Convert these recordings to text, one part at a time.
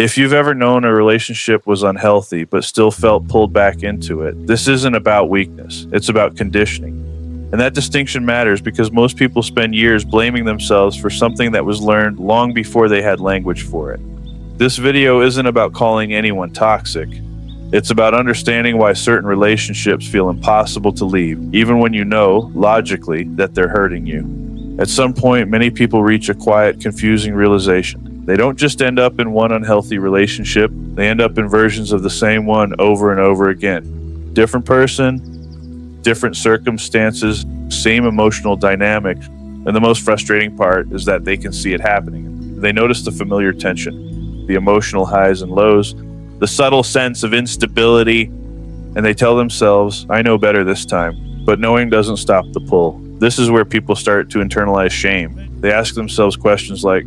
If you've ever known a relationship was unhealthy but still felt pulled back into it, this isn't about weakness, it's about conditioning. And that distinction matters because most people spend years blaming themselves for something that was learned long before they had language for it. This video isn't about calling anyone toxic. It's about understanding why certain relationships feel impossible to leave, even when you know, logically, that they're hurting you. At some point, many people reach a quiet, confusing realization. They don't just end up in one unhealthy relationship, they end up in versions of the same one over and over again. Different person, different circumstances, same emotional dynamic, and the most frustrating part is that they can see it happening. They notice the familiar tension, the emotional highs and lows, the subtle sense of instability, and they tell themselves, I know better this time, but knowing doesn't stop the pull. This is where people start to internalize shame. They ask themselves questions like,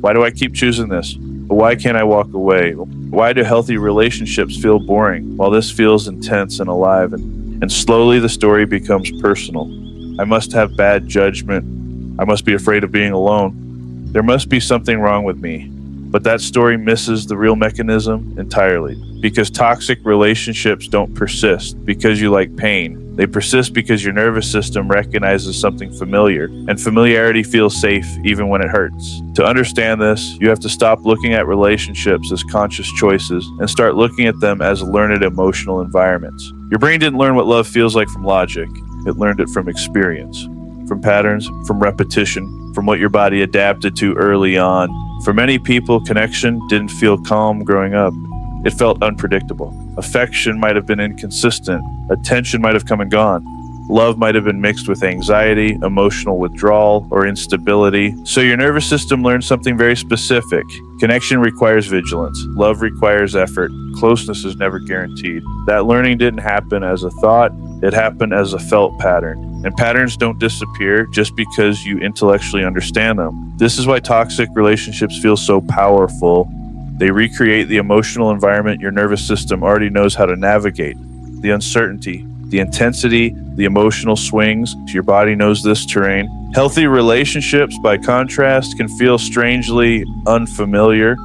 why do I keep choosing this? Why can't I walk away? Why do healthy relationships feel boring while this feels intense and alive? And slowly the story becomes personal. I must have bad judgment. I must be afraid of being alone. There must be something wrong with me. But that story misses the real mechanism entirely. Because toxic relationships don't persist because you like pain. They persist because your nervous system recognizes something familiar, and familiarity feels safe even when it hurts. To understand this, you have to stop looking at relationships as conscious choices and start looking at them as learned emotional environments. Your brain didn't learn what love feels like from logic. It learned it from experience, from patterns, from repetition, from what your body adapted to early on. For many people, connection didn't feel calm growing up. It felt unpredictable. Affection might have been inconsistent. Attention might have come and gone. Love might have been mixed with anxiety, emotional withdrawal, or instability. So your nervous system learned something very specific. Connection requires vigilance. Love requires effort. Closeness is never guaranteed. That learning didn't happen as a thought. It happened as a felt pattern. And patterns don't disappear just because you intellectually understand them. This is why toxic relationships feel so powerful. They recreate the emotional environment your nervous system already knows how to navigate. The uncertainty, the intensity, the emotional swings. Your body knows this terrain. Healthy relationships, by contrast, can feel strangely unfamiliar.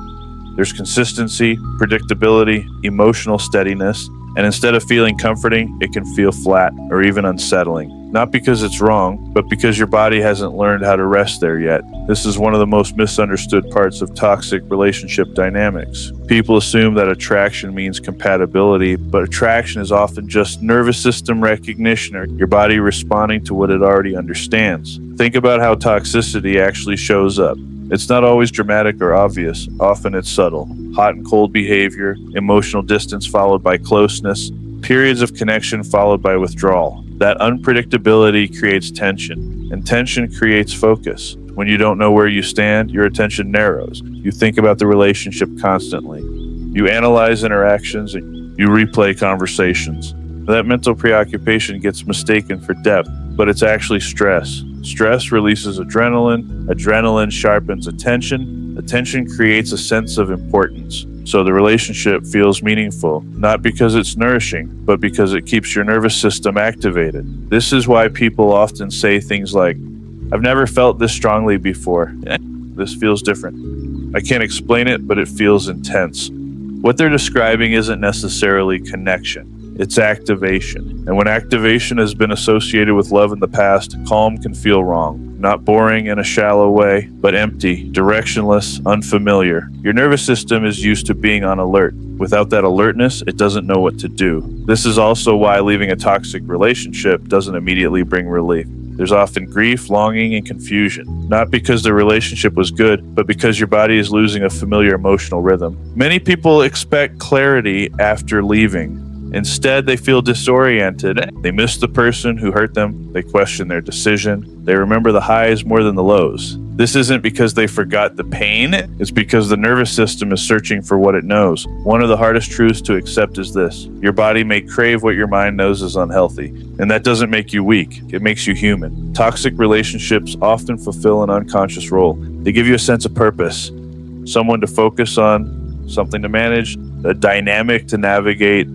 There's consistency, predictability, emotional steadiness, and instead of feeling comforting, it can feel flat or even unsettling. Not because it's wrong, but because your body hasn't learned how to rest there yet. This is one of the most misunderstood parts of toxic relationship dynamics. People assume that attraction means compatibility, but attraction is often just nervous system recognition or your body responding to what it already understands. Think about how toxicity actually shows up. It's not always dramatic or obvious. Often it's subtle. Hot and cold behavior, emotional distance followed by closeness, periods of connection followed by withdrawal. That unpredictability creates tension, and tension creates focus. When you don't know where you stand, your attention narrows. You think about the relationship constantly. You analyze interactions and you replay conversations. That mental preoccupation gets mistaken for depth, but it's actually stress. Stress releases adrenaline. Adrenaline sharpens attention. Attention creates a sense of importance. So the relationship feels meaningful, not because it's nourishing, but because it keeps your nervous system activated. This is why people often say things like, I've never felt this strongly before. This feels different. I can't explain it, but it feels intense. What they're describing isn't necessarily connection. It's activation. And when activation has been associated with love in the past, calm can feel wrong. Not boring in a shallow way, but empty, directionless, unfamiliar. Your nervous system is used to being on alert. Without that alertness, it doesn't know what to do. This is also why leaving a toxic relationship doesn't immediately bring relief. There's often grief, longing, and confusion. Not because the relationship was good, but because your body is losing a familiar emotional rhythm. Many people expect clarity after leaving. Instead, they feel disoriented. They miss the person who hurt them. They question their decision. They remember the highs more than the lows. This isn't because they forgot the pain. It's because the nervous system is searching for what it knows. One of the hardest truths to accept is this. Your body may crave what your mind knows is unhealthy. And that doesn't make you weak. It makes you human. Toxic relationships often fulfill an unconscious role. They give you a sense of purpose, someone to focus on, something to manage, a dynamic to navigate.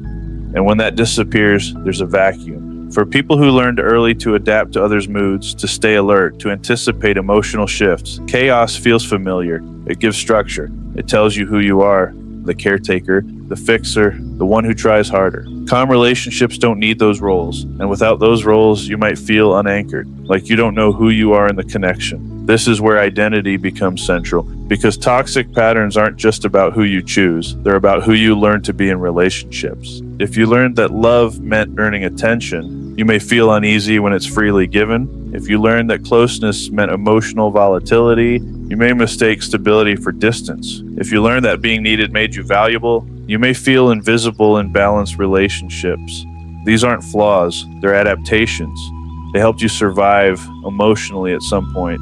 And when that disappears, there's a vacuum. For people who learned early to adapt to others' moods, to stay alert, to anticipate emotional shifts, chaos feels familiar. It gives structure. It tells you who you are, the caretaker, the fixer, the one who tries harder. Calm relationships don't need those roles, and without those roles, you might feel unanchored, like you don't know who you are in the connection. This is where identity becomes central, because toxic patterns aren't just about who you choose, they're about who you learn to be in relationships. If you learned that love meant earning attention, you may feel uneasy when it's freely given. If you learned that closeness meant emotional volatility, you may mistake stability for distance. If you learned that being needed made you valuable, you may feel invisible in balanced relationships. These aren't flaws, they're adaptations. They helped you survive emotionally at some point.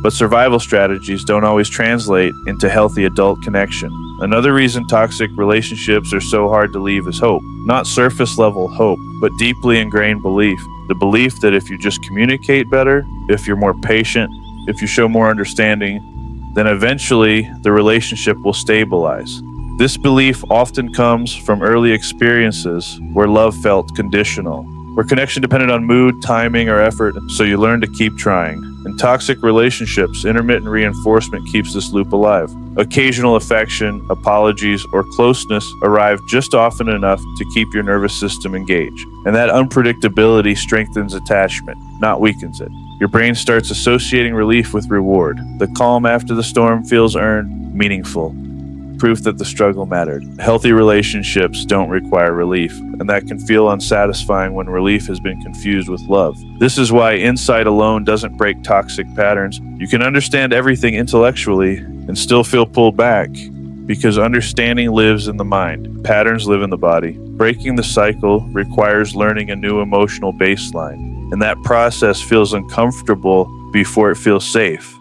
But survival strategies don't always translate into healthy adult connection. Another reason toxic relationships are so hard to leave is hope. Not surface level hope, but deeply ingrained belief. The belief that if you just communicate better, if you're more patient, if you show more understanding, then eventually the relationship will stabilize. This belief often comes from early experiences where love felt conditional, where connection depended on mood, timing, or effort, so you learn to keep trying. In toxic relationships, intermittent reinforcement keeps this loop alive. Occasional affection, apologies, or closeness arrive just often enough to keep your nervous system engaged. And that unpredictability strengthens attachment, not weakens it. Your brain starts associating relief with reward. The calm after the storm feels earned, meaningful. Proof that the struggle mattered. Healthy relationships don't require relief, and that can feel unsatisfying when relief has been confused with love. This is why insight alone doesn't break toxic patterns. You can understand everything intellectually and still feel pulled back, because understanding lives in the mind. Patterns live in the body. Breaking the cycle requires learning a new emotional baseline, and that process feels uncomfortable before it feels safe.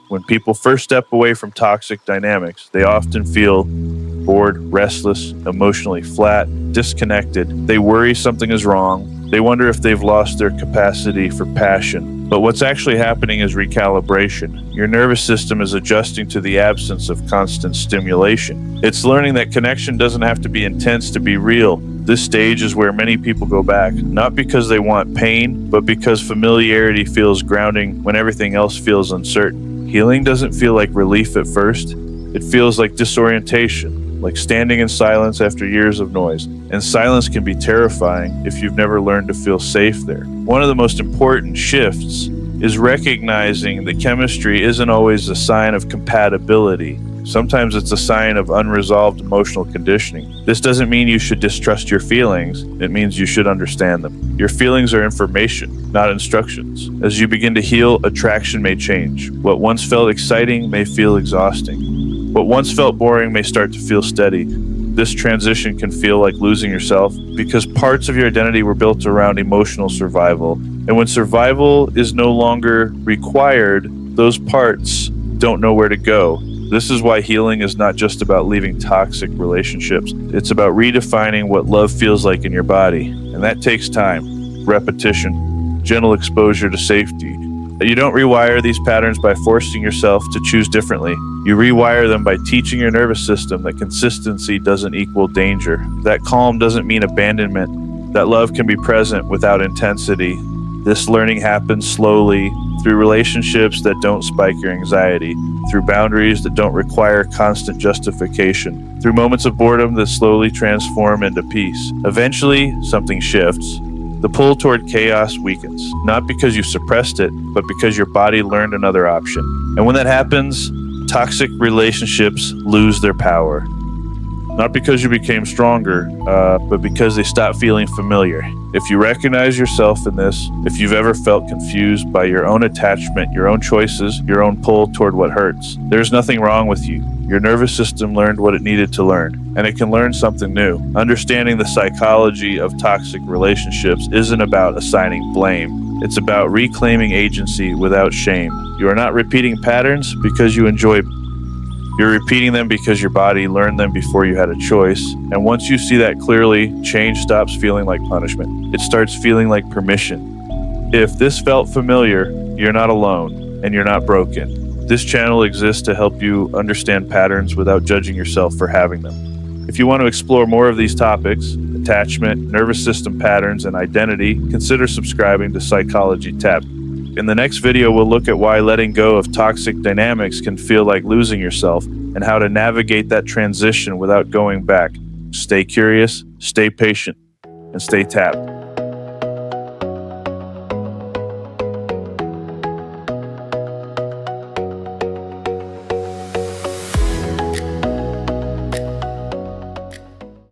When people first step away from toxic dynamics, they often feel bored, restless, emotionally flat, disconnected. They worry something is wrong. They wonder if they've lost their capacity for passion. But what's actually happening is recalibration. Your nervous system is adjusting to the absence of constant stimulation. It's learning that connection doesn't have to be intense to be real. This stage is where many people go back, not because they want pain, but because familiarity feels grounding when everything else feels uncertain. Healing doesn't feel like relief at first. It feels like disorientation, like standing in silence after years of noise. And silence can be terrifying if you've never learned to feel safe there. One of the most important shifts is recognizing that chemistry isn't always a sign of compatibility. Sometimes it's a sign of unresolved emotional conditioning. This doesn't mean you should distrust your feelings. It means you should understand them. Your feelings are information, not instructions. As you begin to heal, attraction may change. What once felt exciting may feel exhausting. What once felt boring may start to feel steady. This transition can feel like losing yourself because parts of your identity were built around emotional survival. And when survival is no longer required, those parts don't know where to go. This is why healing is not just about leaving toxic relationships. It's about redefining what love feels like in your body. And that takes time, repetition, gentle exposure to safety. You don't rewire these patterns by forcing yourself to choose differently. You rewire them by teaching your nervous system that consistency doesn't equal danger. That calm doesn't mean abandonment. That love can be present without intensity. This learning happens slowly through relationships that don't spike your anxiety, through boundaries that don't require constant justification, through moments of boredom that slowly transform into peace. Eventually, something shifts. The pull toward chaos weakens, not because you suppressed it, but because your body learned another option. And when that happens, toxic relationships lose their power. Not because you became stronger, but because they stopped feeling familiar. If you recognize yourself in this, if you've ever felt confused by your own attachment, your own choices, your own pull toward what hurts, there's nothing wrong with you. Your nervous system learned what it needed to learn, and it can learn something new. Understanding the psychology of toxic relationships isn't about assigning blame. It's about reclaiming agency without shame. You are not repeating patterns because you enjoy. You're repeating them because your body learned them before you had a choice. And once you see that clearly, change stops feeling like punishment. It starts feeling like permission. If this felt familiar, you're not alone and you're not broken. This channel exists to help you understand patterns without judging yourself for having them. If you want to explore more of these topics, attachment, nervous system patterns, and identity, consider subscribing to Psychology Tap. In the next video, we'll look at why letting go of toxic dynamics can feel like losing yourself and how to navigate that transition without going back. Stay curious, stay patient, and stay tapped.